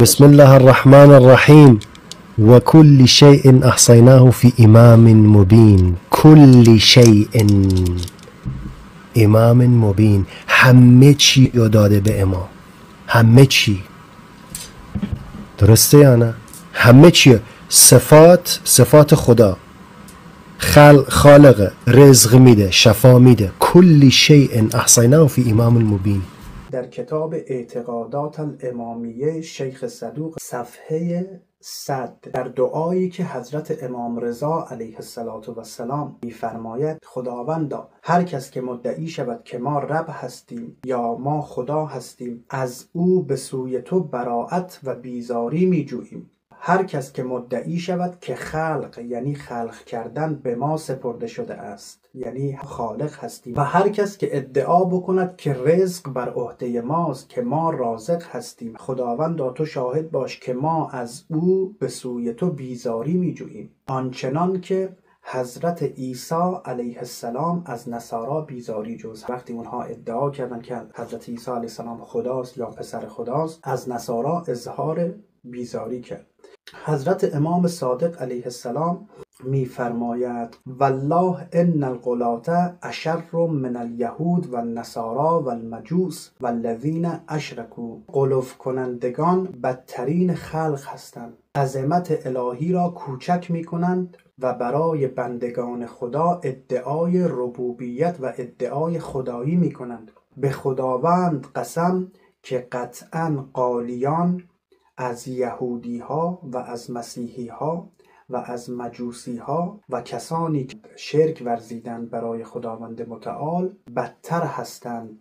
بسم الله الرحمن الرحیم و کل شیء احصیناه فی امام مبین. کل شیء، امام مبین، همه چی رو داده به امام. همه چی، درسته یا نه؟ همه چی، صفات خدا، خالق، رزق میده، شفا میده. کل شیء احصیناه فی امام مبین. در کتاب اعتقادات الامامیه شیخ صدوق صفحه 100 در دعایی که حضرت امام رضا علیه السلام می‌فرماید: خداوندا، هر کس که مدعی شود که ما رب هستیم یا ما خدا هستیم، از او به سوی تو براءت و بیزاری می‌جوییم. هر کس که مدعی شود که خلق، یعنی خلق کردن، به ما سپرده شده است، یعنی خالق هستیم، و هر کس که ادعا بکند که رزق بر عهده ماست، که ما رازق هستیم، خداوندا تو شاهد باش که ما از او به سوی تو بیزاری می‌جوییم، آنچنان که حضرت عیسی علیه السلام از نصارا بیزاری جوز. وقتی اونها ادعا کردن که حضرت عیسی علیه السلام خداست یا پسر خداست، از نصارا اظهار بیزاری کرد. حضرت امام صادق علیه السلام می‌فرماید: والله ان الغلاة اشر من الیهود و النصارا و المجوس و الذین اشرکوا. غلو کنندگان بدترین خلق هستند، عظمت الهی را کوچک می‌کنند و برای بندگان خدا ادعای ربوبیت و ادعای خدایی می‌کنند. به خداوند قسم که قطعاً قالیان از یهودی ها و از مسیحی ها و از مجوسی ها و کسانی که شرک ورزیدند برای خداوند متعال بدتر هستند.